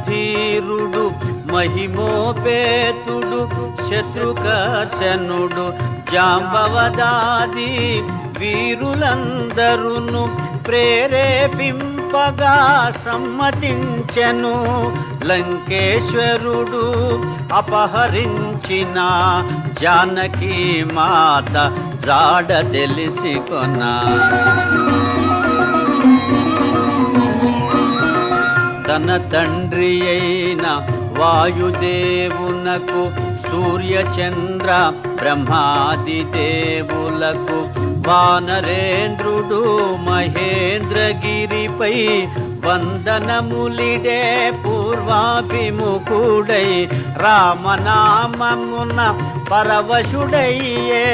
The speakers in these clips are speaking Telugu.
ధీరుడు మహిమోపేతుడు శత్రుకర్షణుడు జాంబవదాది వీరులందరును ప్రేరేపింపగా సమ్మతించెను. లంకేశ్వరుడు అపహరించిన జానకి మాత జాడ తెలిసి కొన్నా. తన తండ్రి అయిన వాయుదేవునకు సూర్యచంద్ర బ్రహ్మాది దేవులకు వానరేంద్రుడు మహేంద్రగిరిపై వందనములిడే పూర్వాభిముఖుడై రామనామమున పరవశుడయ్యే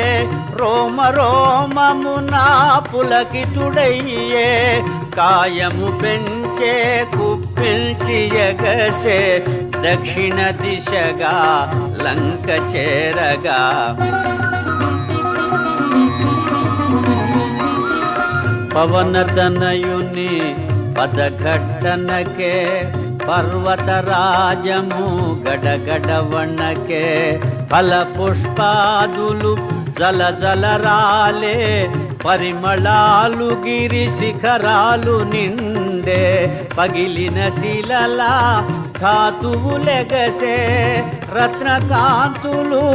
రోమ రోమమున పులకితుడయ్యే కాయము పెంచే కుప్పిల్చి ఎగసే దక్షిణ దిశగా లంక చేరగా. పవనతనయుని పదఘట్టనకే పర్వతరాజము గడగడవణకే ఫల పుష్పాదులు జల జలరాలే పరిమళాలు గిరి శిఖరాలు నిండే పగిలిన శిలలా ధాతువులెగసే రత్నకాంతులు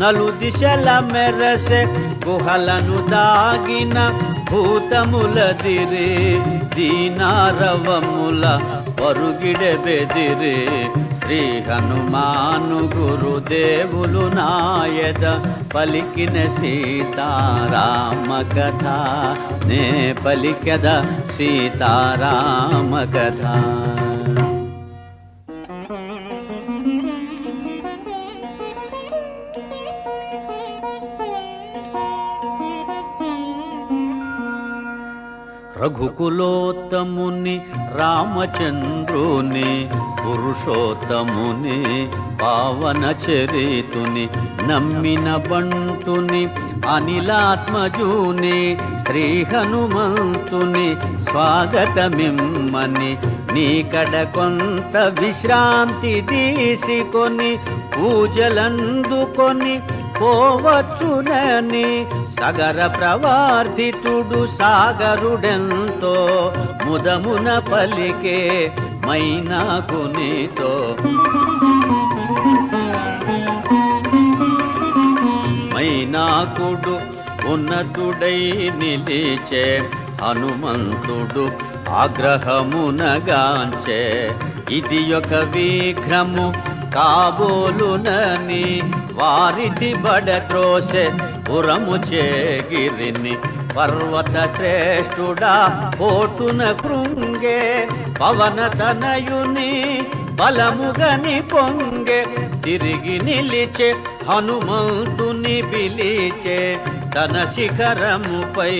నలు దిశల మెరసే గుహలను దాగిన భూతములదిరి దీనారవముల పరుగిడె బెదిరి. శ్రీ హనుమాను గురుదేవులు నాయద పలికిన సీతారామ కథ నే పలికద సీతారామ కథ. రఘుకులోత్తముని రామచంద్రుని పురుషోత్తముని పావన చరితుని నమ్మిన బంటుని అనిలాత్మజుని శ్రీ హనుమంతుని స్వాగతమిమ్మని నీకడ కొంత విశ్రాంతి తీసుకొని పూజలందుకొని పోవచ్చునని సగర ప్రవర్తితుడు సాగరుడెంతో ముదమున పలికే మైనాకునితో. మైనాకుడు ఉన్నతుడై నిలిచే హనుమంతుడు ఆగ్రహమునగాంచే ఇది ఒక విఘ్నము కాబోలునని వారిది బడత్రోసె పురము చేగిరిని పర్వత శ్రేష్ఠుడా కోటున కృంగే పవనతనయుని బలముగని పొంగే తిరిగి నిలిచే హనుమంతుని పిలిచే తన శిఖరముపై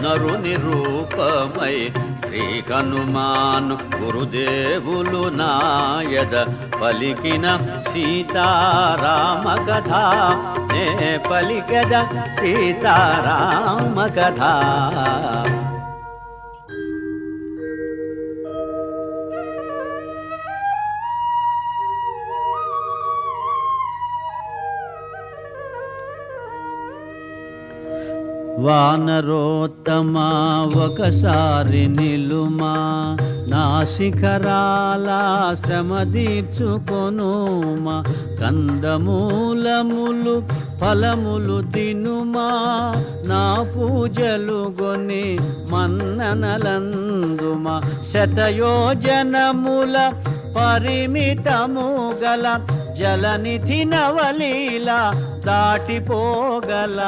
నరుని రూపమై శ్రీ హనుమాను గురుదేవులు నాయద పలికిన సీతారామ కథ నే పలికద సీతారామ కథ. వానరోత్తమా ఒకసారి నిలుమా నా శిఖరాల శ్రమ తీర్చుకొనుమా కందమూలములు ఫలములు తినుమా నా పూజలు గొని మన్ననలందుమా శతయోజనముల పరిమితము గల జలనిధి నవలీల దాటిపోగల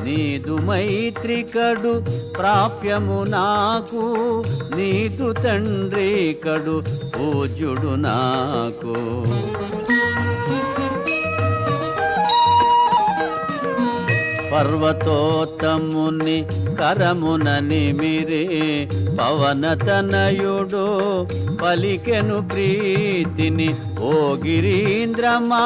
నీదు మైత్రికడు ప్రాప్యము నాకు నీదు తండ్రి కడు పూజ్యుడు నాకు. పర్వతోత్తముని కరమున నిమిరి పవనతనయుడు పలికెను ప్రీతిని. ఓ గిరీంద్రమా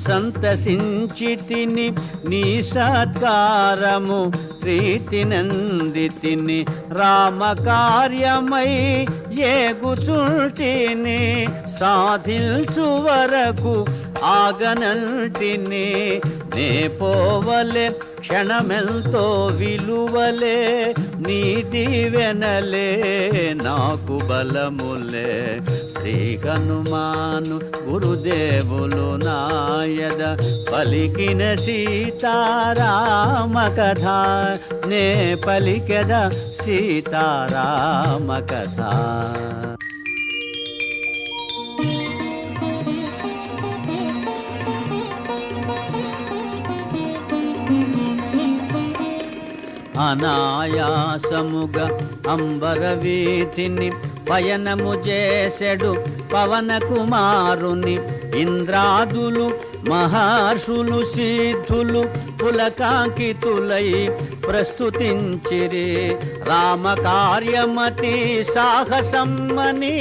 సంతసించితిని నీ సత్కారము ప్రీతినందితిని. రామకార్యమై ఏగుచుంటిని సాధించు వరకు ఆగనంటిని. నే పోవలే క్షణమెంతో విలువలే నీ దీవెనలే నాకు బలములే. శ్రీ హనుమాను గురుదేవులు నాయద పలికిన సీతారామ కథ నే పలికెద సీతారామ కథ. అనాయాసముగా అంబరవీధిని పయనము చేసెడు పవన కుమారుని. ఇంద్రాదులు మహర్షులు సిద్ధులు పులకాంకితులై ప్రస్తుతించిరి. రామకార్యమతి సాహసమ్మని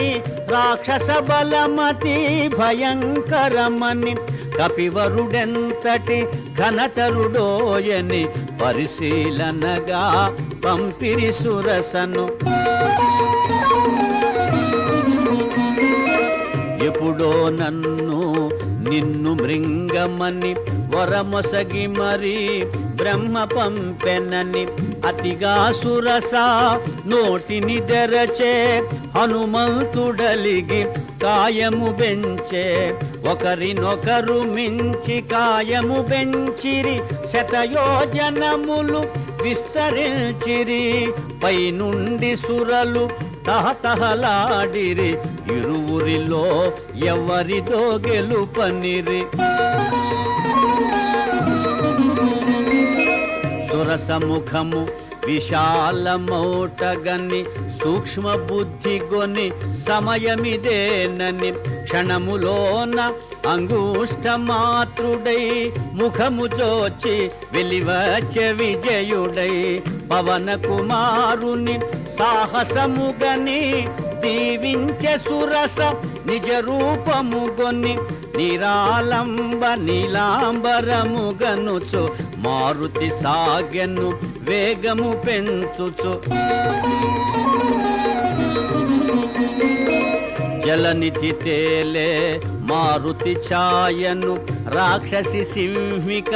రాక్షస బలమతి భయంకరమని కపివరుడెంతటి ఘనతరుడోయని పరిశీలనగా పంపిరి సురసను. ఎప్పుడో నన్ను నిన్ను మృంగమని వరమొసగి మరి బ్రహ్మ పంపెనని అతిగా సురస నోటిని తెరచే హనుమంతుడలిగి కాయము బెంచే. ఒకరినొకరు మించి కాయము బెంచిరి శతయోజనములు విస్తరించిరి. పైనుండి సురలు తహతహలాడిరి ఇరువురిలో ఎవరిదో గెలుపనిరి. సురసముఖము విశాలమౌటగని సూక్ష్మ బుద్ధి గొని సమయమిదేనని క్షణములోన అంగుష్టమాత్రుడై ముఖము జోచి వెలివచ్చే విజయుడై పవన కుమారుని సాహసముగని దీవించే సురస నిజ రూపముగొని నిరాలంబ నీలాంబరముగనుచు మారుతి సాగెను వేగము పెంచుచు. జలనిధి తేలే మారుతి ఛాయను రాక్షసి సింహిక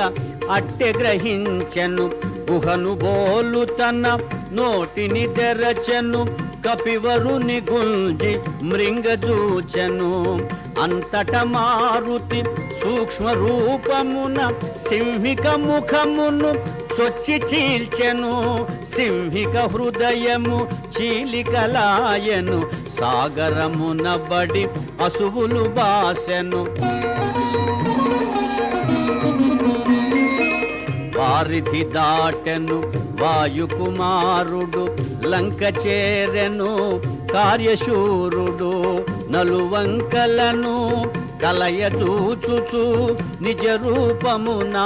అట్టె గ్రహించెను. గుహను బోలు తన నోటిని తెరచెను కపివరుని గుంజి మృంగజూచెను. అంతట మారుతి సూక్ష్మ రూపమున సింహిక ముఖమును చొచ్చి చీల్చెను. సింహిక హృదయము చీలికలాయను సాగరమున బడి అసువులు బాసెను. వారిధి దాటెను వాయుకుమారుడు లంక చేరెను కార్యశూరుడు. నలువంకలను కలయచూచుచు నిజ రూపమున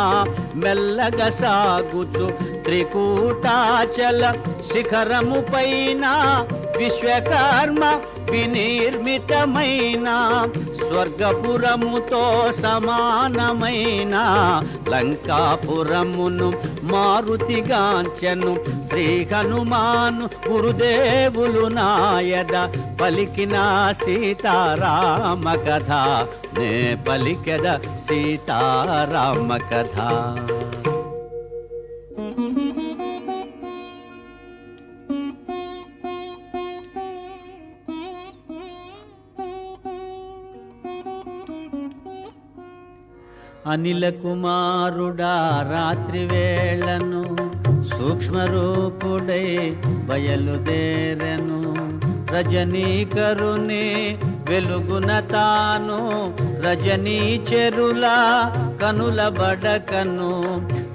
మెల్లగా సాగుచు త్రికూటాచల శిఖరము పైన విశ్వకర్మ వినిర్మితమైన స్వర్గపురముతో సమానమైన లంకాపురమును మారుతిగాంచెను. శ్రీ హనుమాను గురుదేవులు నాయద పలికిన సీతారామ కథ నే పలికెద సీతారామ కథ. అనిల కుమారుడా రాత్రి వేళను సూక్ష్మరూపుడై బయలుదేరెను. రజనీకరుని వెలుగున తాను రజనీచెరుల కనుల బడకను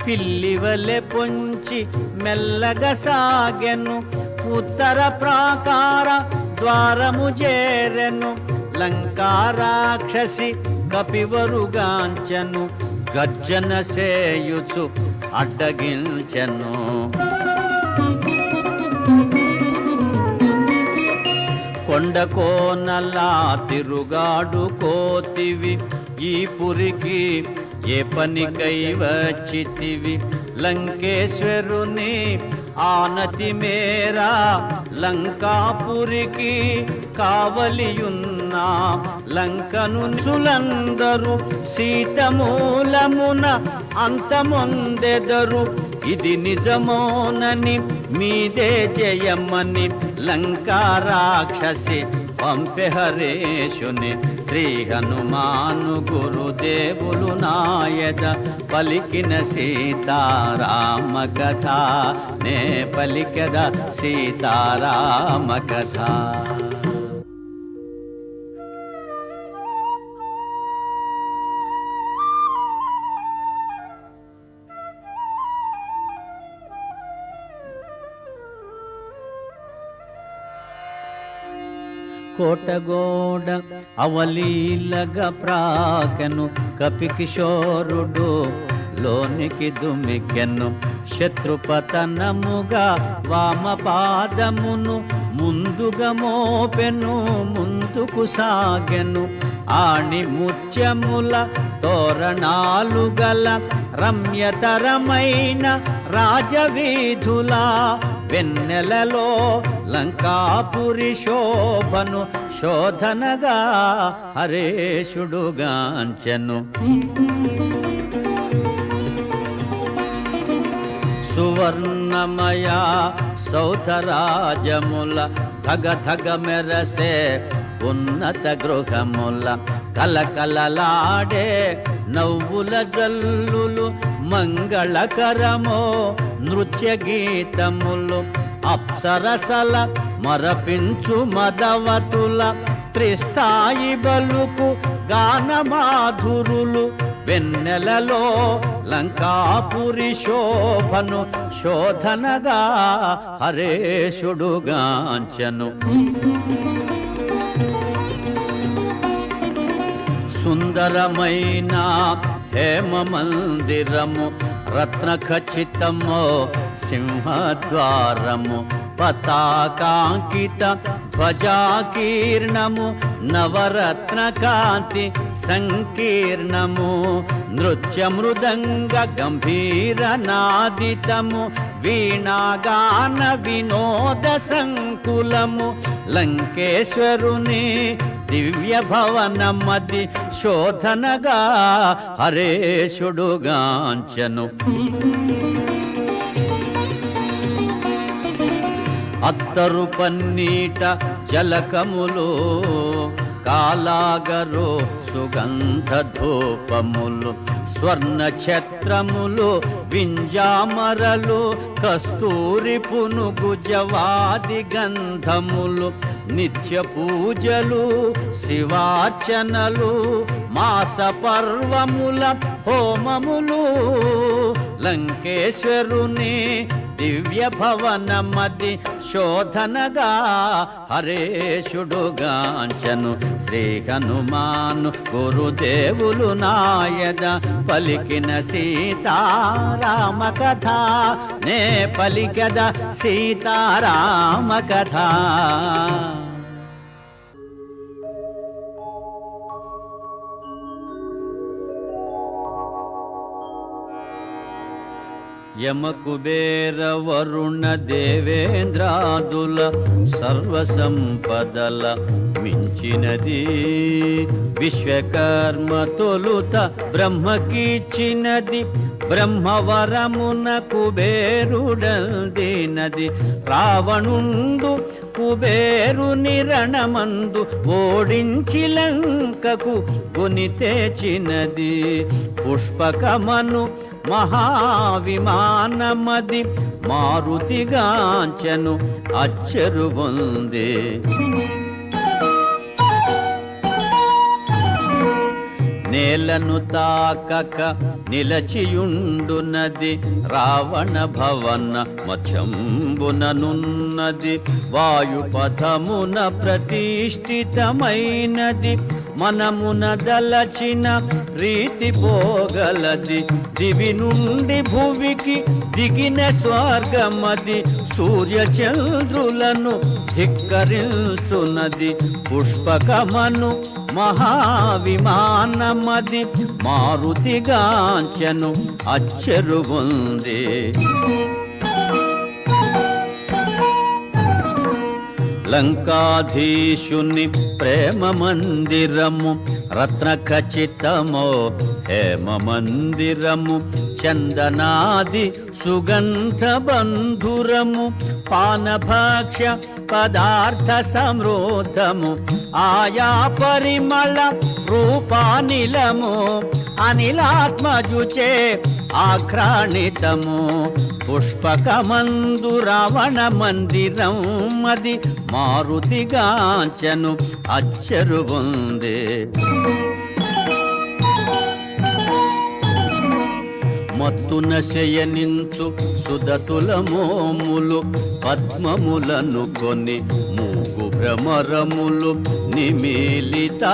పిల్లివలె పొంచి మెల్లగా సాగెను. ఉత్తర ప్రాకార ద్వారము చేరెను. లంకా రాక్షసి కపివరుగాంచను గర్జన సేయుచు అడ్డగించెను. కొండ కోనలా తిరుగాడు కోతివి, ఈ పురికి ఏ పనికై వచ్చితివి? లంకేశ్వరుని ఆనతి మేరా లంకాపురికి కావలియున్న లంకను సులందరు సీతమూలమున అంతమొందెదరు. ఇది నిజమోనని మీదే జయమని లంకా రాక్షసి పంపె హరేషుని. శ్రీ హనుమాను గురుదేవులు నాయద పలికిన సీతారామ కథ, నే పలికద సీతారామ కథ. కోటగోడ అవలీలగ ప్రాకెను, కపికిశోరుడు లోనికి దుమికెను. శత్రుపతనముగా వామపాదమును ముందుగా మోపెను, ముందుకు సాగెను. ఆణి ముత్యముల తోరణాలు గల రమ్యతరమైన రాజవీధుల వెన్నెలలో లంకాపురి శోభను శోధనగా హరేషుడుగాంచెను. సువర్ణమయ సౌధరాజముల ధగ ధగ మెరసే ఉన్నత గృహముల కలకలలాడే నవ్వుల జల్లులు మంగళకరమో నృత్య గీతములు అప్సరసల మరపించు మదవతుల త్రిస్థాయి బలుకు గానమాధురులు వెన్నెలలో లంకాపురి శోభను శోధనగా హరేషుడుగాంచెను. సుందరమైన హేమ మందిరము రత్న ఖచ్చితము సింహద్వారము పతాకాంకిత ధ్వజాకీర్ణము నవరత్న కాంతి సంకీర్ణము నృత్య మృదంగ గంభీర నాదితము వీణాగాన వినోద సంకులము లంకేశ్వరుని దివ్య భవనమది శోధనగా హరేషుడుగాంచెను. అత్తరు పన్నీట జలకములు కాలాగరు సుగంధ ధూపములు స్వర్ణ ఛత్రములు వింజామరలు కస్తూరి పునుగు జవాది గంధములు నిత్య పూజలు శివార్చనలు మాస పర్వముల హోమములు లంకేశ్వరుని దివ్య భవనమది శోధనగా హరేషుడుగాంచెను. శ్రీ హనుమాను గురుదేవులు నాయద పలికిన సీతారామ కథ, నే పలికద సీతారామ కథ. యమ కుబేర వరుణ దేవేంద్రాదుల సర్వ సంపదల మించినది విశ్వకర్మ తొలుత బ్రహ్మకిచ్చినది బ్రహ్మవరమున కుబేరుడందినది రావణుండు కుబేరుని రణమందు ఓడించి లంకకు కొని తెచ్చినది పుష్పకమను మహావిమానమది మారుతిగాంచెను అచ్చరు ఉంది. నేలను తాకక నిలచియుండునది రావణ భవన మధ్యంబుననున్నది వాయుపథమున ప్రతిష్ఠితమైనది మనమున దలచిన రీతి పోగలది దివి నుండి భువికి దిగిన స్వర్గమది సూర్యచంద్రులను ధిక్కరించునది పుష్పకమను మహావిమానమది మారుతిగాంచెను అచ్చెరువుంది లంకాధీశుని ప్రేమ మందిరము రత్న ఖచ్చితమో హేమ మందిరము చందనాది సుగంధ బంధురము పానభక్ష పదార్థ సమృద్ధము ఆయా పరిమళ రూపానిలము అనిలాత్మజుచే ఆఘ్రాణితము పుష్పకమందు రావణ మందిరం అది మారుతిగాంచెను అచ్చెరువుంది మత్తున శయనించు సుదతుల మోములు పద్మములను కొని మూగు భ్రమరములు నిమీలిత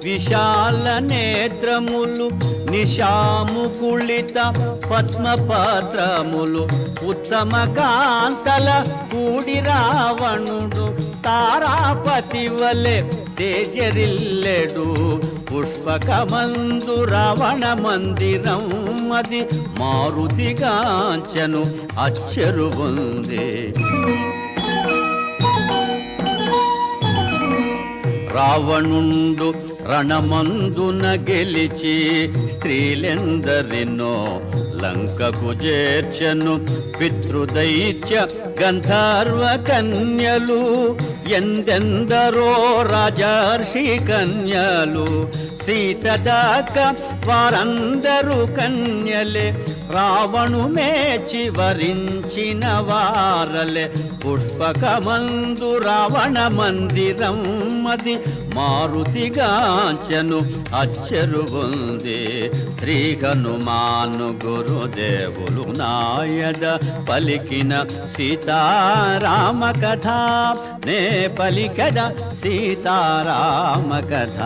విశాల నేత్రములు నిశాముకుళిత పద్మపత్రములు ఉత్తమ కాంతల కూడి రావణుడు తారాపతి వలె తేజరిల్లెడు పుష్పకమందు రావణ మందిరం అది మారుతిగాంచెను అచ్చెరువుంది రావణుండు రణమందున గెలిచి స్త్రీలెందరినో లంకకు చేర్చెను పితృదైత్య గంధర్వ కన్యలు ఎందెందరో రాజర్షి కన్యలు సీత దాక వారందరూ కన్యలే రావణు మేచి వరించిన వారలే పుష్పకమందు రావణ మందిరం అది మారుతిగాంచెను అచ్చెరువుంది శ్రీ హనుమాను గురుదేవులు నాయద పలికిన సీతారామ కథ నే పలికద సీతారామ కథ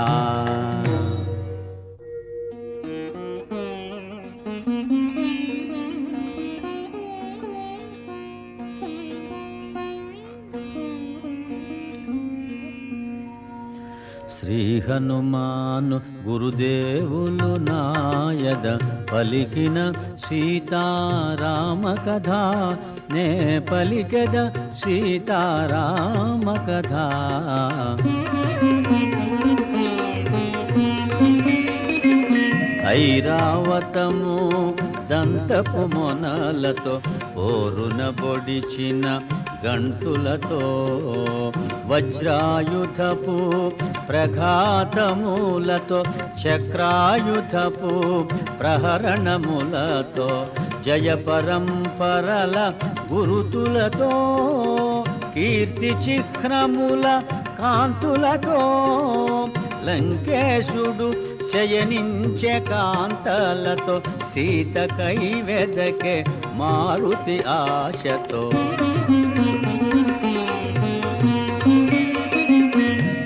శ్రీ హనుమాను గురుదేవులు నాయద పలికిన సీతారామ కథ నే పలికద సీతారామ కథ ఐరావతము దంతపు మొనలతో పోరున బొడిచిన గంటులతో వజ్రాయుధపు ప్రఘాతములతో చక్రాయుధపు ప్రహరణములతో జయ పరంపరల గురుతులతో కీర్తి చిహ్నముల కాంతులతో లంకేశుడు శయనించే కాంతలతో సీత కైవెదకే మారుతి ఆశతో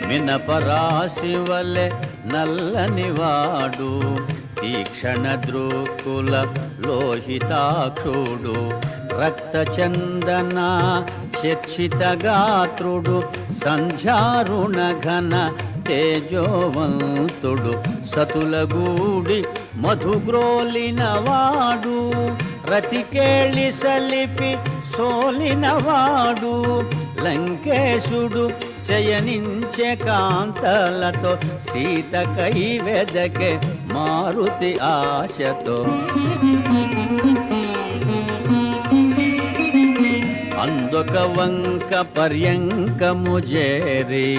మినపరాశి వలె నల్లనివాడు తీక్షణ దృక్కుల లోహితాక్షుడు రక్తచందన చర్చిత గాత్రుడు సంధ్యారుణ ఘన తేజోవంతుడు సతులగూడి మధుగ్రోలినవాడు రతికేళి సలిపి సోలినవాడు లంకేశుడు శయనించే కాంతలతో సీత కైవెదకే మారుతి ఆశతో అందొక వంక పర్యంకము చేరి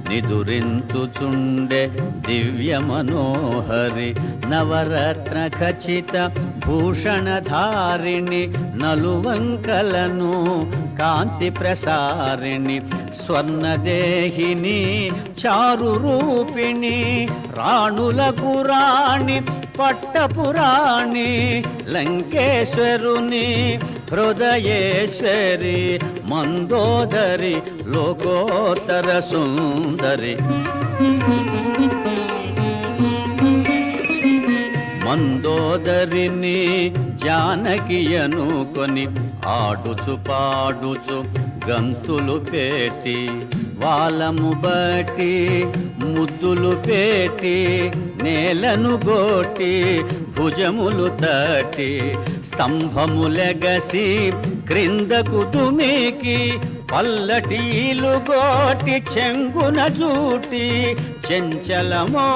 నిదురించుచుండే దివ్య మనోహరి నవరత్న ఖచిత భూషణధారిణి నలువంకలను కాంతి ప్రసారిణి స్వర్ణదేహిని చారు రూపిణి రాణులకు రాణి పట్టపురాణి లంకేశ్వరుని హృదయేశ్వరి మందోదరి లోకోత్తర సుందరి మందోదరిని జానకి అనుకొని ఆడుచు పాడుచు గంతులు పెట్టి వాలము బట్టి ముద్దులు పెట్టి నేలను గోటి భుజములు తట్టి స్తంభములెగసి క్రిందకు దుమికి పల్లటీలు గోటి చెంగున జూటి చెంచలమో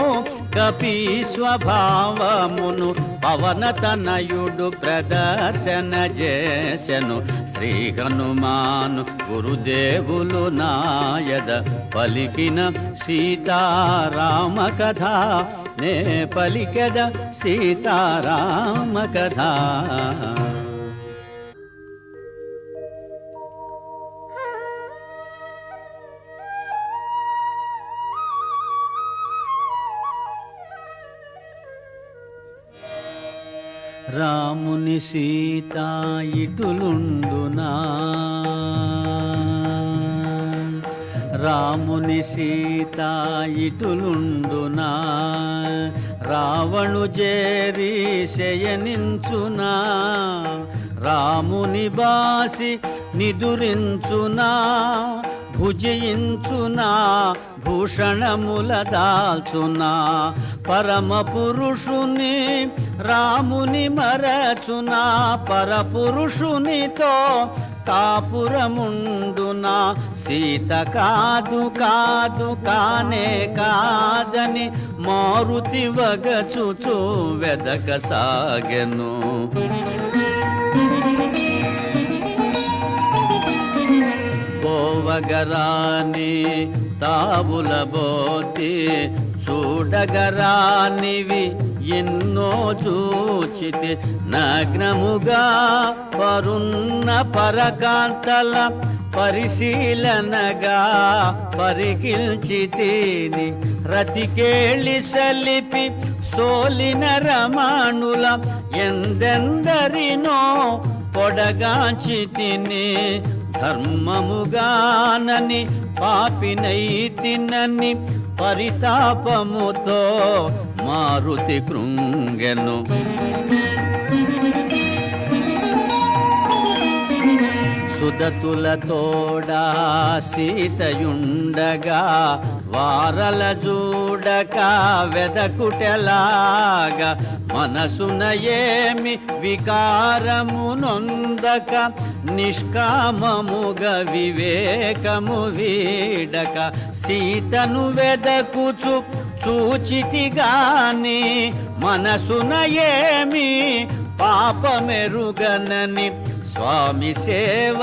కపి స్వభావమును పవనతనయుడు ప్రదర్శన చేసెను శ్రీ హనుమాను గురుదేవులు నాయద పలికిన సీతారామ కథ నే పలికెద సీతారామ కథ. రాముని సీత ఇటులుండునా రాముని సీత ఇటులుండునా రావణు జేరి శయనించునా రాముని బాసి నిదురించునా భుజించునా భూషణముల దాల్చునా పరమ పురుషుని రాముని మరచునా పరపురుషునితో కాపురముండునా సీత కాదు కాదు కానే కాదని మారుతి వగచుచు వెదక సాగెను పోవగరాని తావుల బోతి చూడగరానివి ఎన్నో చూచితి నగ్నముగా పరున్న పరకాంతల పరిశీలనగా పరికిల్చితిని రతికేళి సలిపి సోలిన రమణుల ఎందెందరినో పొడగాంచితిని ధర్మముగానని పాపినైతినని పరితాపముతో మారుతి కృంగెను సుదతుల తోడా సీతయుండగా వారల జూడక వెదకుటెలాగా మనసున ఏమి వికారము నొందక నిష్కామముగా వివేకము వీడక సీతను వెదకుచు చూచితిగాని మనసున ఏమి పాపమెరుగనని స్వామి సేవ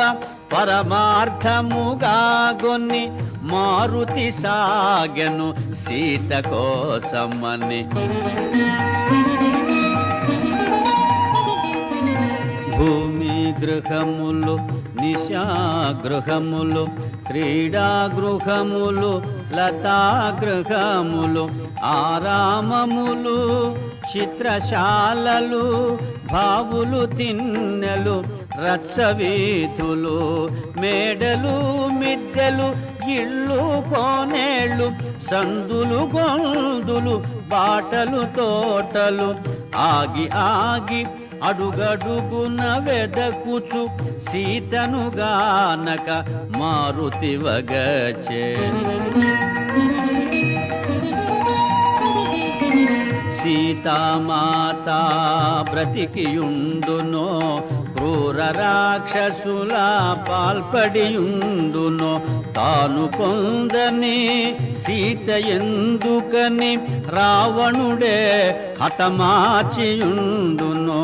పరమార్థముగా గొన్ని మారుతి సాగెను సీత కోసమని భూమి గృహములు నిశాగృహములు క్రీడాగృహములు లతాగృహములు ఆరామములు చిత్రశాలలు భావులు తిన్నెలు రచ్చవీధులు మేడలు మిద్దెలు ఇళ్ళు కోనేళ్ళు సందులు గొందులు బాటలు తోటలు ఆగి ఆగి అడుగడుగున వెదకుచు సీతను గానక మారుతి వగచే సీతామాత బ్రతికియుండునో క్రూర రాక్షసుల పాల్పడియుండునో తాను పొందని సీత ఎందుకని రావణుడే హతమార్చియుండునో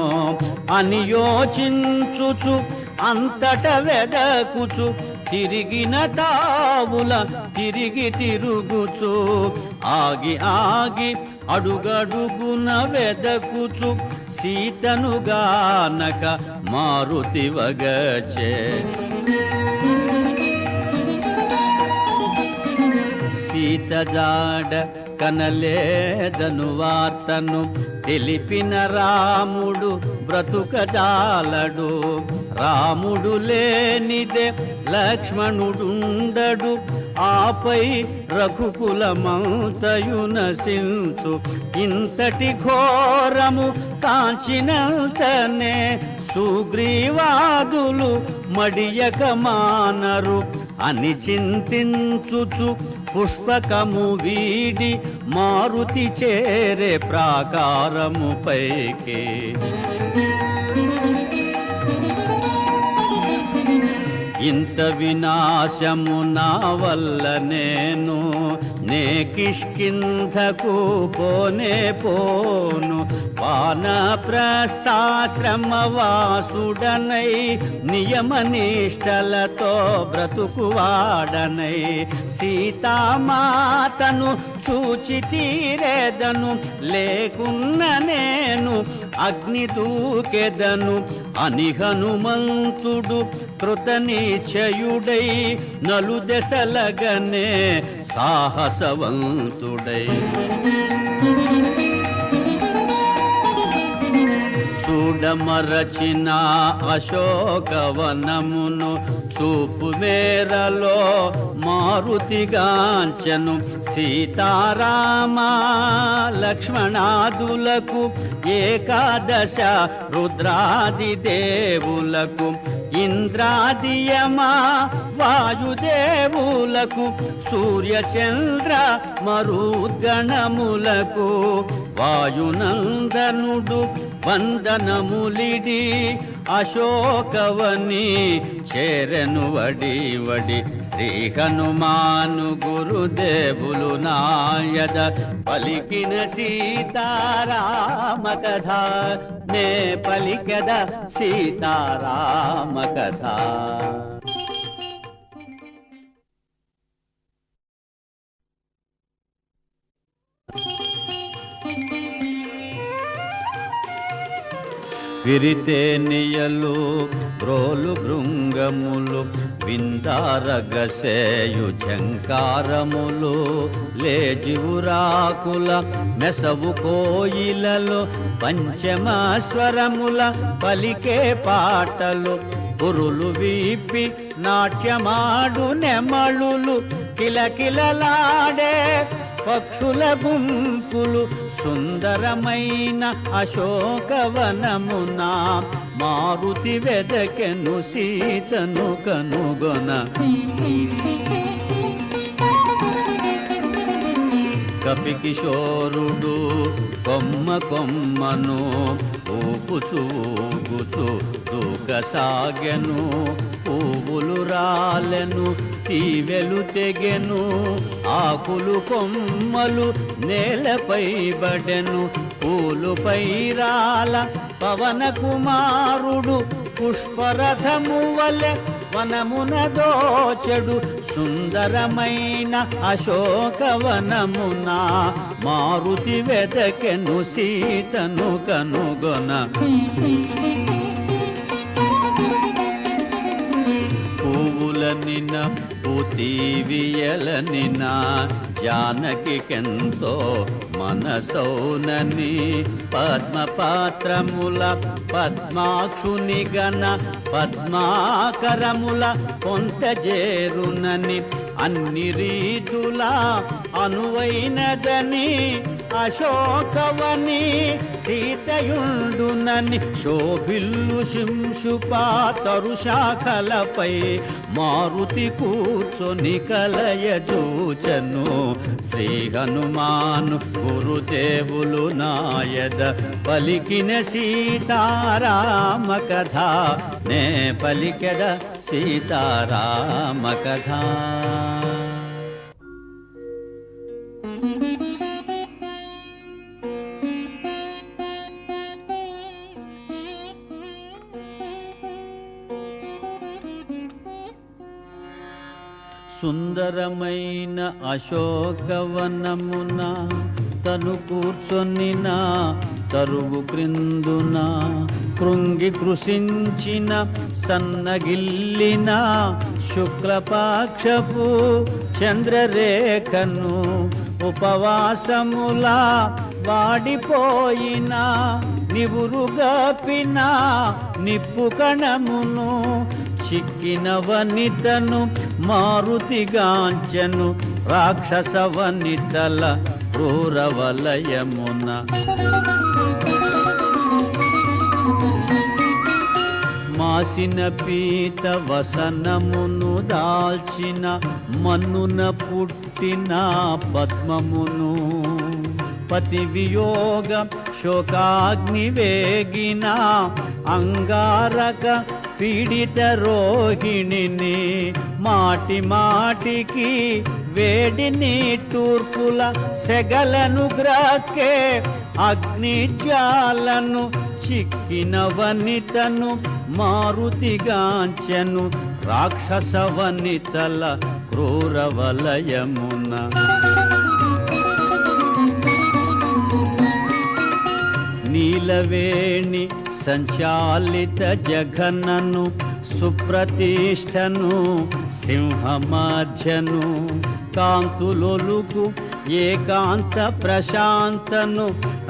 అని యోచించుచు అంతట వెదకుచు తిరిగిన తావుల తిరిగి తిరుగుచు ఆగి ఆగి అడుగడుగున వెదకుచు సీతను గానక మారుతి వగచే సీత జాడ కనలేదను వార్తను తెలిపిన రాముడు బ్రతుకజాలడు రాముడు లేనిదే లక్ష్మణుడుండడు ఆపై రఘుకులమంతయు నశించు ఇంతటి ఘోరము కాంచినంతనే సుగ్రీవాదులు మడియక మానరు అని చింతించుచు పుష్పకము వీడి మారుతి చేరే ప్రాకారము పైకి ఇంత వినాశము నా వల్ల నే కిష్కింధకు పోనే పోను వానప్రస్థాశ్రమవాసుడనై నియమనిష్టలతో బ్రతుకువాడనై సీతామాతను చూచి తీరేదను లేకున్న నేను అగ్ని దూకెదను అని హనుమంతుడు కృతనిశ్చయుడై నలుదెసలగనే సాహసవంతుడై చూడమరచిన అశోకవనమును చూపు మేరలో మారుతిగాంచెను సీతారామ లక్ష్మణాదులకు ఏకాదశ రుద్రాది దేవులకు ఇంద్రాదియమా వాయుదేవులకు సూర్యచంద్ర మరుద్గణములకు వాయునందనుడు వందనములిడి అశోకవని చేరెను వడి వడి శ్రీ హనుమాను గురుదేవులు నాయద పలికిన సీతారామ కథ నే పలికద సీతారామ కథ విరితేనియలు బ్రోలు భృంగములు విందారగసేయు ఝంకారములు లేజివురాకుల మెసవు కోయిలలో పంచమస్వరముల పలికే పాటలు పురులు వీపి నాట్యమాడు నెమళులు కిలకిలలాడే పక్షుల గుంపులు సుందరమైన అశోకవనమున మారుతి వెదకెను సీతను కనుగొన కపికిశోరుడు కొమ్మ కొమ్మను ఊపుచూ ఊగుచూ దూకసాగెను పువ్వులు రాలెను తీవెలు తెగెను ఆకులు కొమ్మలు నేలపై బడెను పూలుపై రాల పవన కుమారుడు పుష్పరథము వలె వనమున దోచెడు సుందరమైన అశోకవనమున మారుతి వెదకెను సీతను కనుగొన పువ్వులనిన పూతీవియలనిన జానకికెంతో మనసౌనని పద్మపాత్రముల పద్మాక్షుని గణ పద్మాకరముల పొంతజేరునని అన్ని రీతుల అనువైనదని అశోకవని సీతయుండునని శోభిల్లు శింశుపా తరుశాఖలపై మారుతి కూర్చొని కలయజూచను శ్రీ హనుమాను గురుదేవులు నాయద పలికిన సీతారామ కథ నే పలికెద సీతారామ కథ సుందరమైన అశోకవనమున తను కూర్చొనిన తరువు క్రిందున కృంగి కృషించిన సన్నగిల్లిన శుక్లపాక్షపు చంద్రరేఖను ఉపవాసములా వాడిపోయిన నివురుగపిన నిప్పు కణమును చిక్కిన వనితను మారుతిగాంచెను రాక్షస వనితల క్రూరవలయమున. మాసిన పీత వసనమును దాల్చిన మన్నున పుట్టిన పద్మమును పతి వియోగ శోకాగ్ని వేగిన అంగారక పీడిత రోహిణిని మాటి మాటికి వేడిని తూర్పుల సెగలను గ్రాకే అగ్నిజ్వాలను చిక్కిన వనితను మారుతిగాంచెను రాక్షస వనితల క్రూరవలయమున. నీలవేణి సంచాలిత జఘనను సుప్రతిష్టను సింహమధ్యను కాంతులొలుకు ఏకాంత ప్రశాంతను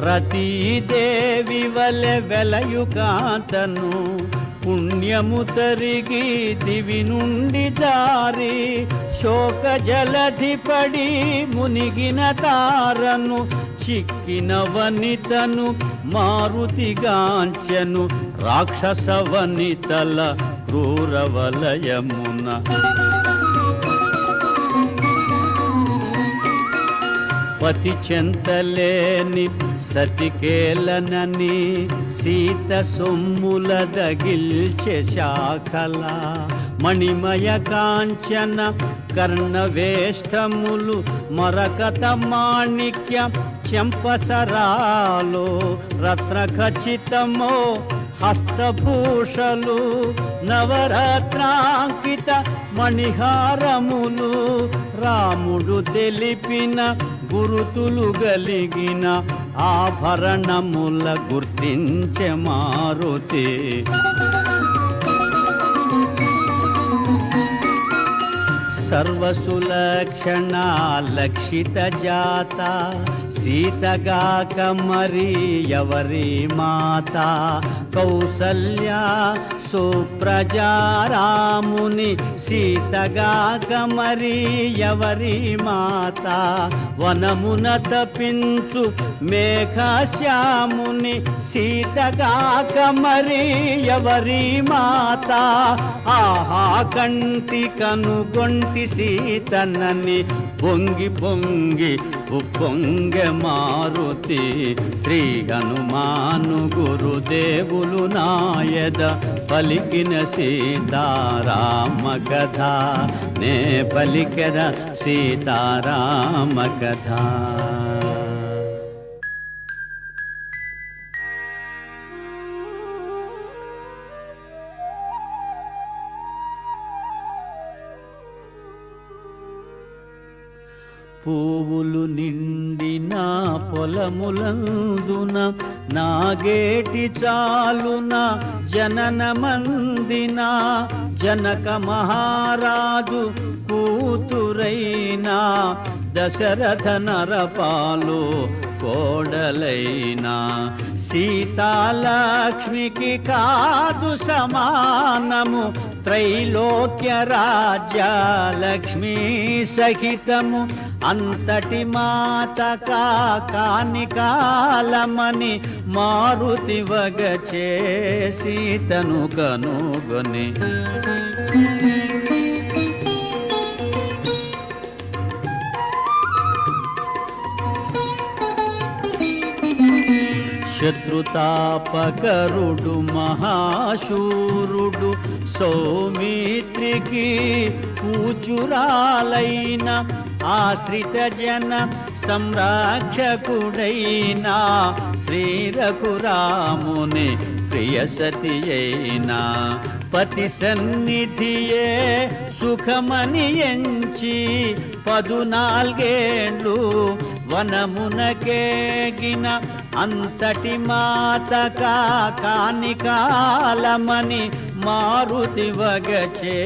రతీదేవి వలె వెలయుకాంతను పుణ్యము తరిగి దివి నుండి జారి శోక జలధి పడి మునిగిన తారను చిక్కిన వనితను మారుతిగాంచెను రాక్షస వనితల క్రూరవలయమున. పతి చెంతలేని సతికేలనని సీత సొమ్ముల దగిల్చె శాఖల మణిమయ కాంచన కర్ణవేష్టములు మరకత మాణిక్య చెంపసరాలో రత్నఖచితమో హస్తభూషలు నవరత్నాంకిత మణిహారములు రాముడు తెలిపిన గురుతులు గలిగిన ఆభరణముల గుర్తించె మారుతి. సర్వసులక్షణ లక్షిత జాత సీతగాక మరి ఎవరి మాత కౌసల్య సుప్రజారాముని సీతగాక మరి ఎవరి మాత వనమున తపించు మేఘశ్యాముని సీతగాక మరి ఎవరి మాత ఆహా కంటి కనుగొంటి సీతనని పొంగి పొంగి ఉప్పొంగె మారుతి. శ్రీ హనుమాను గురుదేవులు నాయద పలికిన సీతారామ కథ నే పలికెద సీతారామ కథ. పువ్వులు నిండిన పొలములందున నాగేటి చాలున జనన మందిన జనక మహారాజు కూతురైనా దశరథ నరపాలు కోడలైనా సీతాలక్ష్మికి కాదు సమానము త్రైలోక్య రాజ్య లక్ష్మీ సహితము అంతటి మాత కాని కాలమని మారుతి వగచే సీతను కనుగొని. శత్రుతాపకరుడు మహాశూరుడు సౌమిత్రికి పూజురాలైన ఆశ్రిత జన సంరక్షకుడైన శ్రీ రఘురాముని ప్రియసతి అయినా పతి సన్నిధియే సుఖమని ఎంచి 14 వనమునకేగిన అంతటి మాతక కాని కాలమని మారుతి వగచే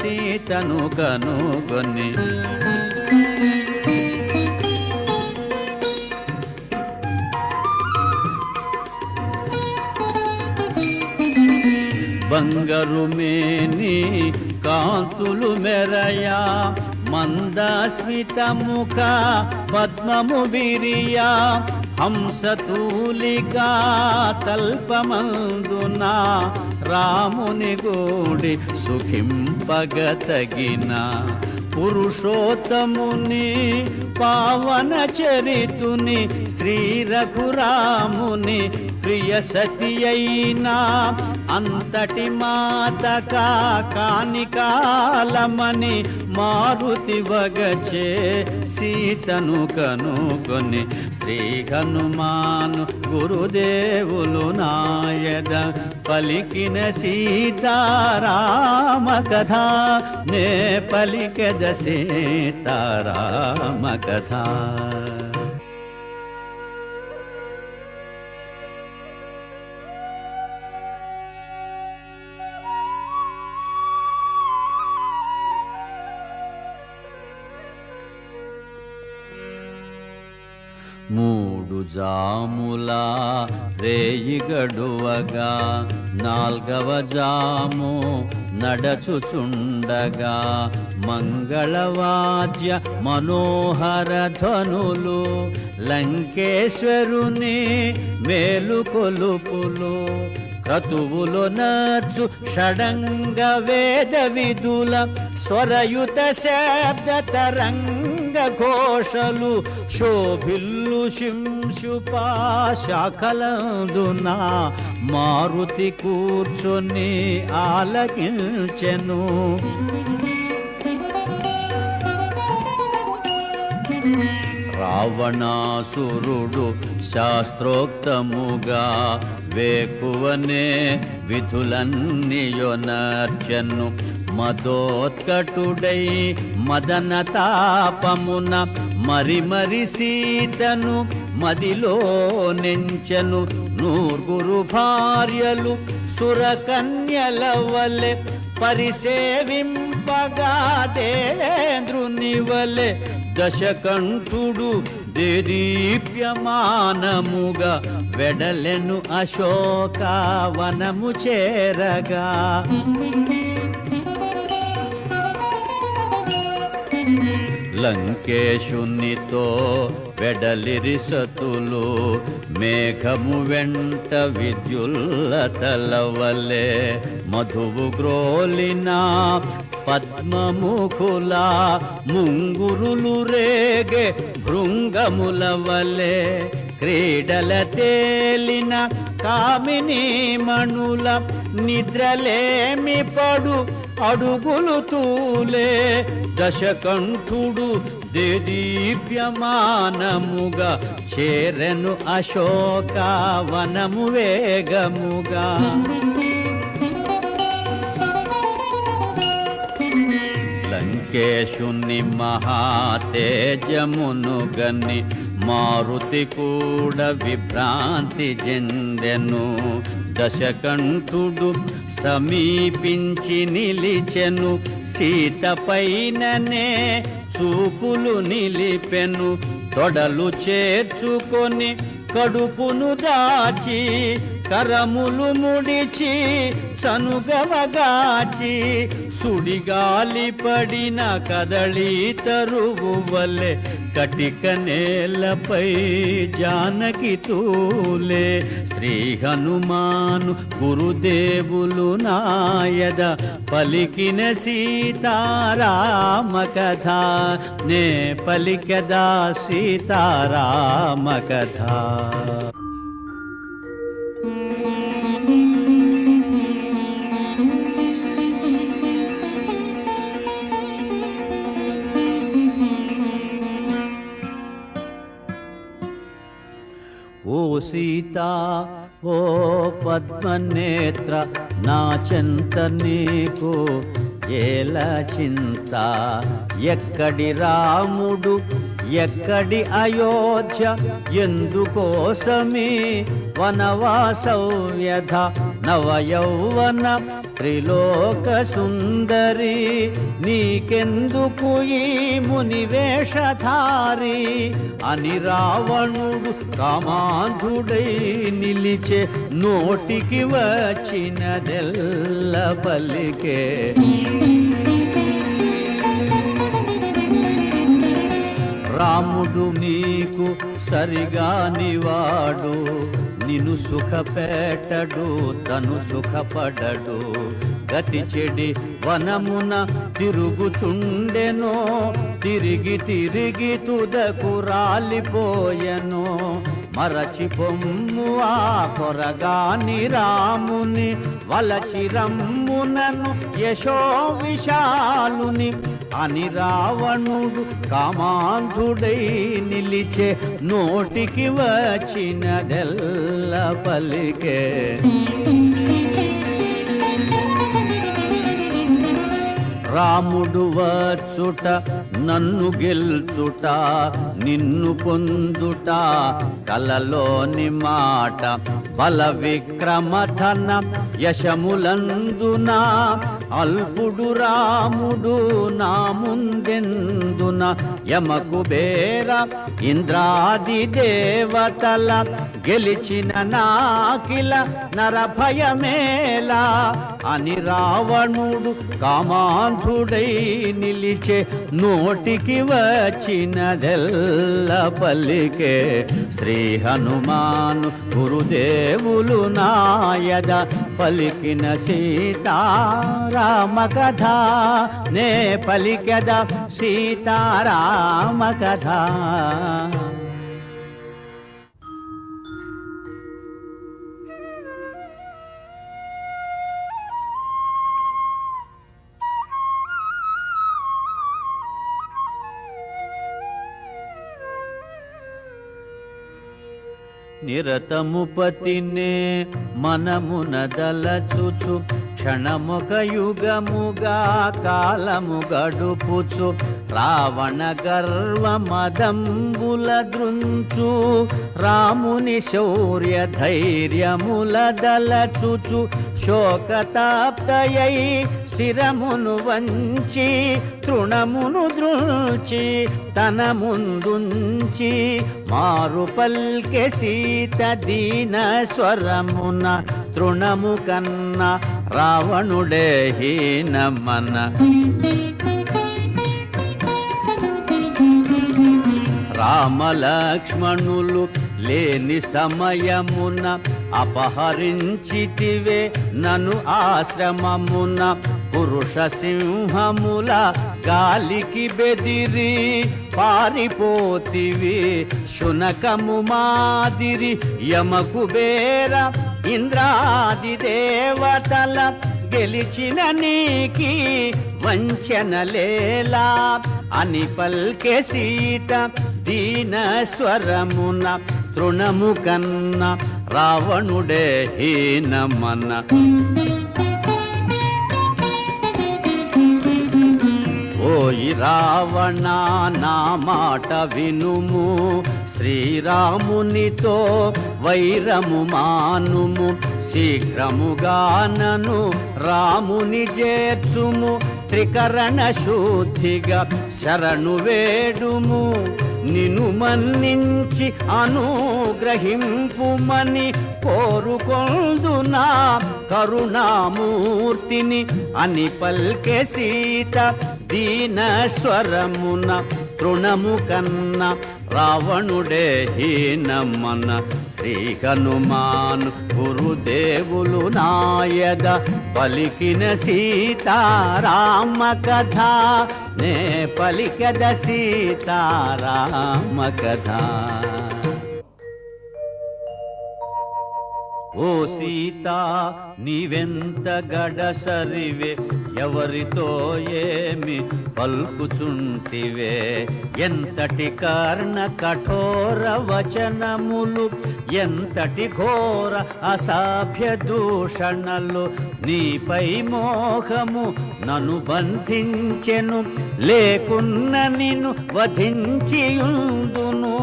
సీతను కనుగొని బంగారు మేని కాంతులు మెరయా మందస్మిత ముఖ పద్మము విరియా హంసతూలికా తల్పమందున రాముని గూడి సుఖింపగతగిన పురుషోత్తముని పావన చరితుని శ్రీ రఘురాముని ప్రియసతి అయినా అంతటి మాతక కాని కాలమని మారుతి వగచే సీతను కనుగొని శ్రీ హనుమాను గురుదేవులు నాయద పలికిన సీతారామ కథ నే పలికెద సీతారామ కథ. మూడు జాముల రేయి గడువగా 4వ జాము నడచుచుండగా మంగళవాద్య మనోహర ధ్వనులు లంకేశ్వరుని మేలుకొలుపులు క్రతువులు నర్చు షడంగ వేద విదుల స్వరయుత శబ్ద తరంగ ఘోషలు శోభిల్లు శింశుపా శాఖలందున మారుతి కూర్చొని ఆలకించెను. రావణాసురుడు శాస్త్రోక్తముగా వేకువనే విధులన్నీయొనర్చెను. మదోత్కటుడై మదన తాపమున మరి సీతను మదిలో నెంచెను. 9 భార్యలు సురకన్యల వలె పరిసేవింపగా దేంద్రుని వలె దశకంఠుడు దేదీప్యమానముగా వెడలెను అశోకవనము చేరగా. లంకేశునితో వెడలిరి సతులు మేఘము వెంట విద్యుల్లతల వలె మధువు గ్రోలిన పద్మముఖుల ముంగురులు రేగే భృంగముల వలె క్రీడల తేలిన కామిని మణుల నిద్రలేమి పడు అడుగులు తూలే దశకంఠుడు దేదీప్యమానముగా చేరెను అశోకవనము వేగముగా. లంకేశుని మహాతేజమును గని మారుతి కూడా విభ్రాంతి చెందెను. దశకంఠుడు సమీపించి నిలిచెను. సీత పైననే చూపులు నిలిపెను. తొడలు చేర్చుకొని కడుపును దాచి కరములు ముడిచి సనుగవగాచి సుడిగాలి పడిన కదళీ తరువు వలె కటిక నేలపై జానకి తూలే. శ్రీ హనుమాను గురుదేవులు నాయద పలికిన సీతారామ కథ నే పలికదా సీతారామ కథ. ఓ సీతా ఓ పద్మనేత్ర నా చెంత నీకు ఏల చింత, ఎక్కడి రాముడు ఎక్కడి అయోధ్య, ఎందుకోసమే వనవాసవ్యధ, నవయౌవన త్రిలోక సుందరి, నీకెందుకు ఈ మునివేషధారి అని రావణుడు కామాంధుడై నిలిచే, నోటికి వచ్చినదెల్ల పలికే. రాముడు నీకు సరిగానివాడు, నిన్ను సుఖపెట్టడు తను సుఖపడడు, గతి చెడి వనమున తిరుగుచుండెనో, తిరిగి తిరిగి తుదకు రాలిపోయెనో, మరచి పొమ్ము ఆ కొరగాని రాముని, వలచి రమ్మునను యశో విశాలుని అని రావణుడు కామాంధుడై నిలిచే, నోటికి వచ్చినదెల్ల పలికే. రాముడు వచ్చుట నన్ను గెల్చుట, నిన్ను పొందుట కలలోని మాట, బల విక్రమధన యశములందున, అల్పుడు రాముడు నా ముందెందున, యమకుబేర ఇంద్రాది దేవతల గెలిచిన నాకిల నరభయమేలా అని రావణుడు కామాంధుడై నిలిచే, నోటికి వచ్చినదెల్ల పలికే. శ్రీ హనుమాను గురుదేవులు నాయద పలికిన సీతారామ కథ, నే పలికద సీతారామ కథ. నిరతము పతినే మనమున దలచుచు, క్షణముక యుగముగా కాలము గడుపుచు, రావణ గర్వ మదంబుల దృంచు, రాముని శౌర్య ధైర్యముల దలచుచు, శోకతాప్తయై శిరమును వంచి, తృణమును దృంచి తన ముందుంచి, మారు పల్కె సీత దీన స్వరమున, తృణము కన్న రావణుడే హీనమన. రామలక్ష్మణులు లేని సమయమున, అపహరించితివే నను ఆశ్రమమున, పురుష సింహముల గాలికి బెదిరి పారిపోతివి, శునకము మాదిరి యమకుబేర ఇంద్రాది దేవతల గెలిచిన నీకి వంచనలేలా అని పల్కె సీత దీన స్వరమున, తృణము కన్న రావణుడే హీనమన. ఓయి రావణ నా మాట వినుము, శ్రీరామునితో వైరము మానుము, శీఘ్రముగా నను రాముని చేర్చుము, త్రికరణ శుద్ధిగా శరణు వేడుము, నిన్ను మన్నించి అనుగ్రహింపుమని కోరుకొందునా కరుణామూర్తిని అని పల్కె సీత దీన స్వరమున, తృణము కన్న రావణుడే హీనమన. శ్రీ హనుమాను గురుదేవులు నాయద పలికిన సీతారామ కథ, నే పలికద సీతారామ కథ. ఓ సీత నీవెంత గడసరివే, ఎవరితో ఏమి పల్కుచుంటివే, ఎంతటి కర్ణ కఠోర వచనములు, ఎంతటి ఘోర అసభ్య దూషణలు, నీపై మోహము నన్ను బంధించెను, లేకున్న నిన్ను వధించియుందును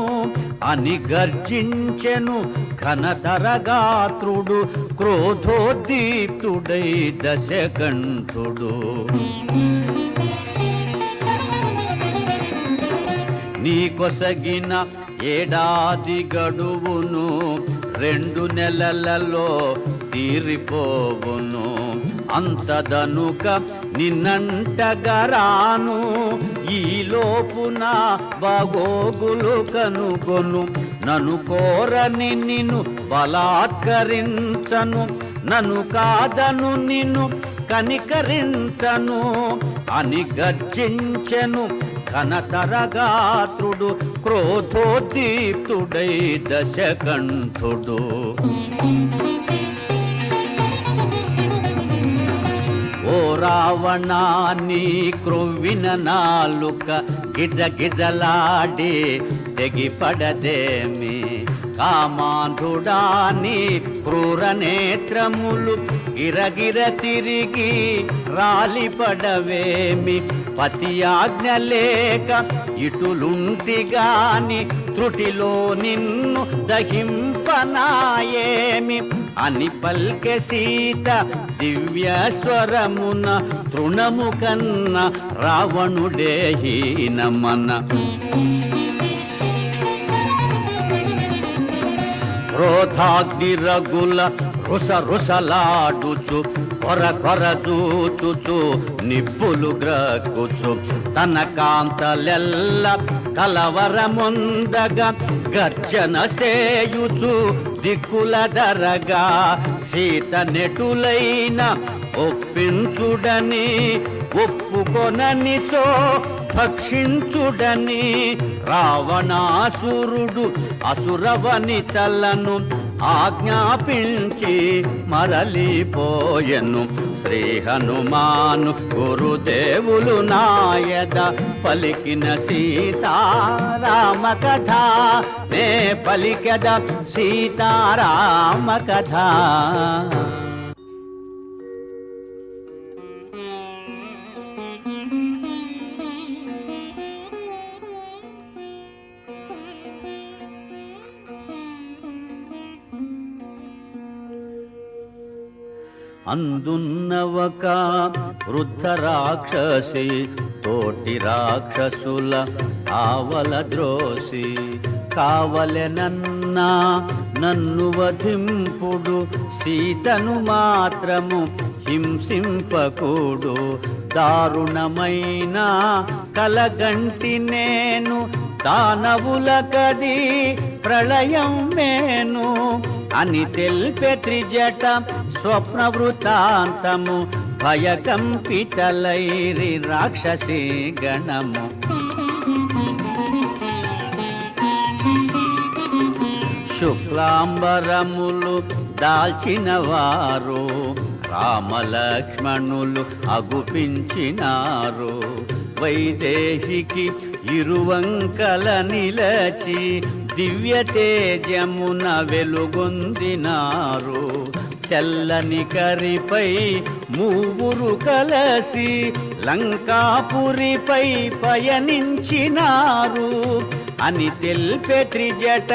అని గర్జించెను ఘనతరగాత్రుడు, క్రోధోద్దీప్తుడై దశకంఠుడు. నీ కొసగిన ఏడాది గడువును 2 నెలలలో తీరిపోవును, అంతదనుక నిన్నంటగరాను, ఈ లోపున బాగోగులు కనుగొను, నన్ను కోరని నిన్ను బలాత్కరించను, నన్ను కాదను నిన్ను కనికరించను అని గర్జించెను ఘనతరగాత్రుడు, క్రోధోద్దీప్తుడై దశకంఠుడు. ఓ రావణా నీ క్రొవ్విన నాలుక గిజ గిజలాడి తెగిపడదేమి, కామాంధుడా నీ క్రూర నేత్రములు గిరగిర తిరిగి రాలిపడవేమి, పతి ఆజ్ఞ లేక ఇటులుంటిగాని త్రుటిలో నిన్ను దహింపనాయేమి అని పల్కె సీత దివ్య స్వరమున, తృణము కన్న రావణుడే హీనమన. క్రోధాగ్ని రగుల రుస రుసలాడుచు, కొర కొర చూచుచు నిప్పులు గ్రక్కుచు, తన కాంతలెల్ల కలవరముందగా గర్జన సేయుచు దిక్కుల దరగా, సీత నెటులైన ఒప్పించుడని ఒప్పుకొననిచో భక్షించుడని రావణాసురుడు అసురవనితలను ఆజ్ఞాపించి మరలిపోయెను. శ్రీ హనుమాను గురుదేవులు నాయద పలికిన సీతారామ కథ, నే పలికద సీతారామ కథ. అందున్నవక వృద్ధ రాక్షసి తోటి రాక్షసుల ఆవల ద్రోసి, కావలెనన్నా నన్ను వధింపుడు, సీతను మాత్రము హింసింపకూడు, దారుణమైన కలగంటి నేను, దానవుల కది ప్రళయం మేను అని తెల్పె త్రిజట స్వప్న వృతాంతము, భయకంపితలైరి రాక్షసీ గణము. శుక్లాంబరములు దాల్చిన వారు రామలక్ష్మణులు అగుపించినారు, వైదేహికి ఇరువంకల నిలచి దివ్య తేజమున వెలుగొందినారు, తెల్లని కరిపై మూవురు కలసి లంకాపురిపై పయనించినారు అని తెల్పె త్రిజట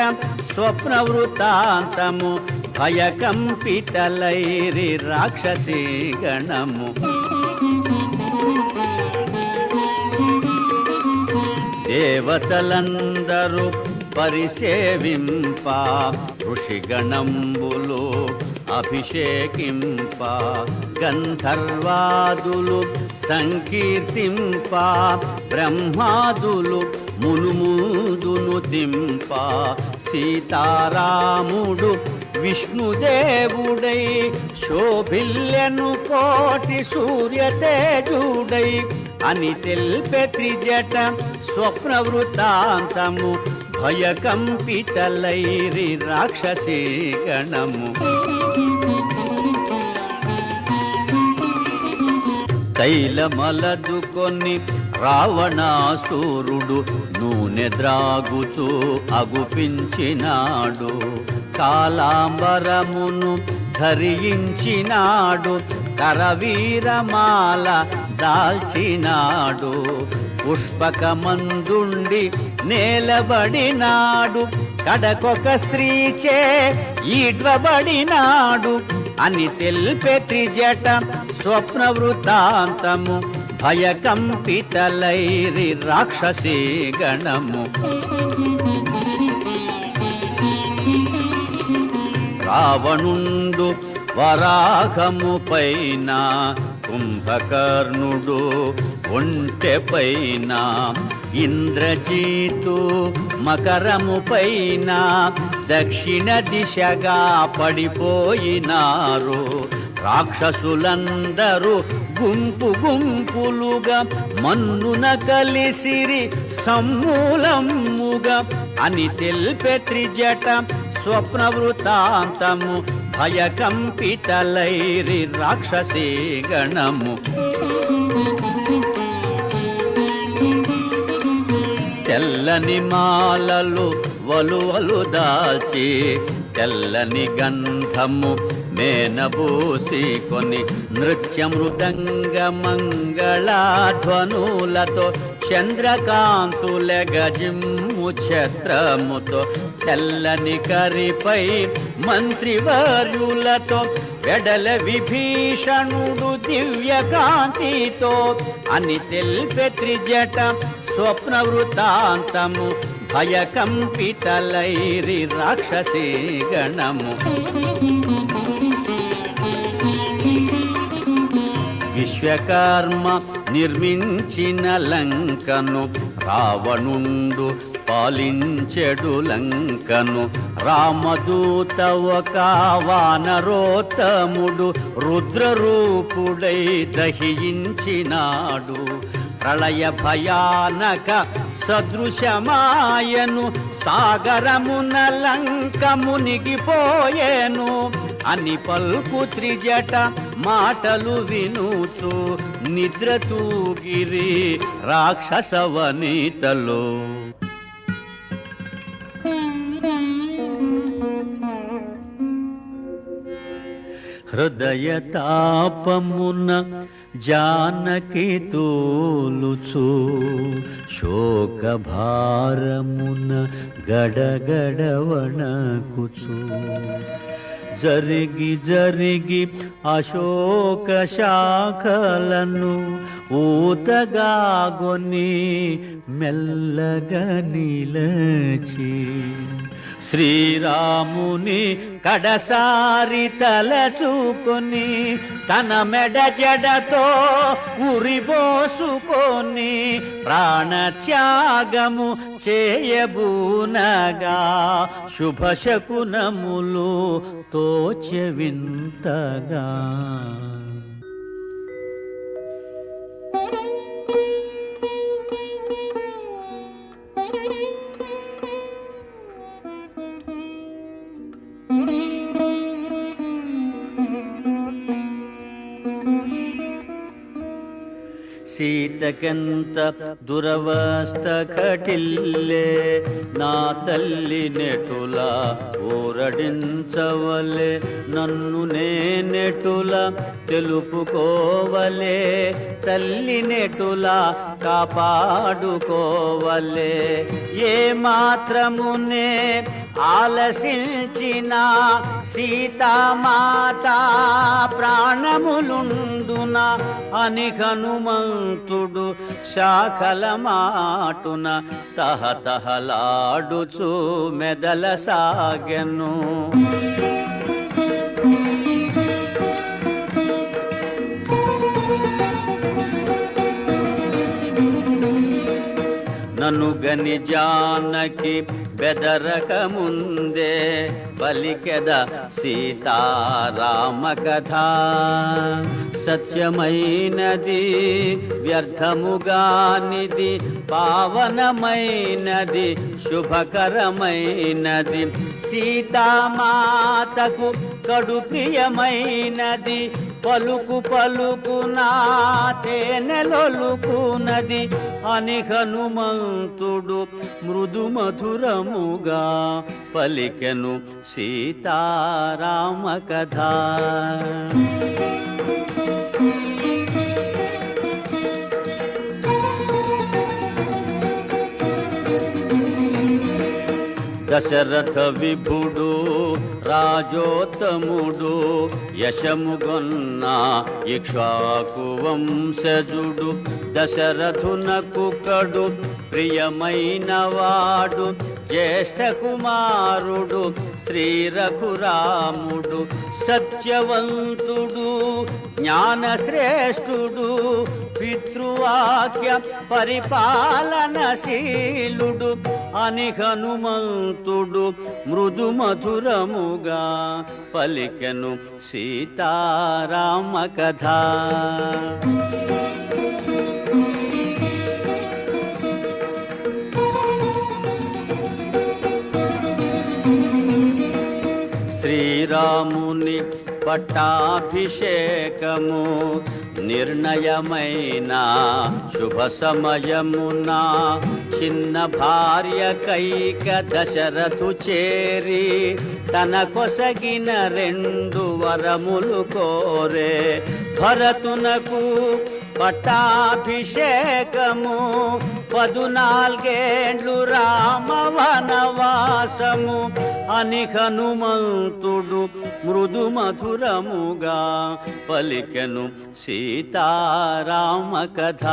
స్వప్న వృతాంతము, భయకంపితలైరి రాక్షసీ గణము. దేవతలందరూ పరిసేవింప, ఋషిగణంబులు అభిషేకింప, గంధర్వాదులు సంకీర్తింప, బ్రహ్మాదులు మునుముదును తింప, సీతారాముడు విష్ణుదేవుడై శోభిల్యను కోటి సూర్యతేజుడై అని తెల్పె త్రిజట స్వప్న వృతాంతము, భయకంపితలైరి రాక్షసీ గణము. తైలమలదుకొని రావణాసురుడు నూనె ద్రాగుచూ అగుపించినాడు. కాలాంబరమును ధరించినాడు, కరవీరమాల దాల్చినాడు. పుష్పకమందుండి నేలబడినాడు, కడకొక స్త్రీచే ఈడ్వబడినాడు అని తెల్పే త్రిజట స్వప్న వృత్తాంతము. భయకంపితలైరి రాక్షసీ గణము. రావణుండు వరాహము పైన, కుంభకర్ణుడు ఒంటె పైన, ఇంద్రజీతు మకరము పైన దక్షిణ దిశగా పడిపోయినారు. రాక్షసులందరూ గుంపు గుంపులుగా మన్నున కలిసిరి సమూలముగా అని తెల్పే త్రిజట స్వప్న వృత్తాంతము. భయకంపితలైరి రాక్షసీ గణము. తెల్లని మాలలు వలువలు దాల్చి, తెల్లని గంధము మేనబూసి కొని, నృత్య మృదంగ మంగళధ్వనులతో చంద్రకాంతులెగజిమ్ము ఛత్రముతో, తెల్లని కరిపై మంత్రివర్యులతో వెడల విభీషణుడు దివ్యకాంతితో అని తెల్పే త్రిజట స్వప్న వృత్తాంతము. భయకంపితలైరి రాక్షసీ గణము. విశ్వకర్మ నిర్మించిన లంకను, రావణుండు పాలించెడు లంకను. రామదూత ఒక వానరోత్తముడు రుద్రరూపుడై దహించినాడు. ప్రళయ భయానక సదృశమాయను, సాగరమున లంక మునిగిపోయేను అని పల్కు త్రిజట మాటలు వినుచు నిద్ర తూగిరి రాక్షసవనితలో. హృదయ తాపమున జానకి తోలుచు, శోకభారమున గడగడ వణకుచు, జరిగి జరిగి అశోక శాఖలను ఊతగాగొని మెల్లగా నిలచి, శ్రీరాముని కడసారి తలచుకొని తన మెడ జడతో ఉరిబోసుకొని ప్రాణత్యాగము చేయబూనగా, శుభశకునములు తోచె వింతగా. సీతకెంత దురవస్థ కటిల్లే, నా తల్లి నెటుల ఊరడించవలే, నన్ను నేనెటుల తెలుపుకోవలే, తల్లి నెటుల కాపాడుకోవలే. ఏ మాత్రమునే ఆలసించిన సీతామాత ప్రాణములుండున అని హనుమంతుడు శాఖల మాటున తహతహలాడుచు మెదల సాగెను. నన్ను గని జానకి బెదరక ముందే పలికెద సీతారామ కథ. సత్యమైనది వ్యర్థముగానిది, పావనమైనది శుభకరమైనది, సీతామాతకు కడు ప్రియమైనది, పలుకు పలుకునా తేనెలొలుకునది అని హనుమంతుడు మృదు మధురముగా పలికెను సీతారామ కథ. దశరథ విభుడు రాజోత్తముడు యశముగొన్న ఇక్ష్వాకు వంశజుడు దశరథునకు కడు ప్రియమైన వాడు జ్యేష్ఠ కుమారుడు శ్రీ రఘురాముడు సత్యవంతుడు జ్ఞానశ్రేష్ఠుడు పితృవాక్య పరిపాలనశీలుడు అని హనుమంతుడు మృదు మధురముగా పలికెను సీతారామ కథ. శ్రీరాముని పట్టాభిషేకము నిర్ణయమైన శుభ సమయమున చిన్న భార్య కైక దశరథు చేరి తన కొసగిన 2 వరములు కోరే. భరతునకు పట్టాభిషేకము 14 రామ వనవాసము అని హనుమంతుడు మృదు మధురముగా పలికెను సీతారామ కథ.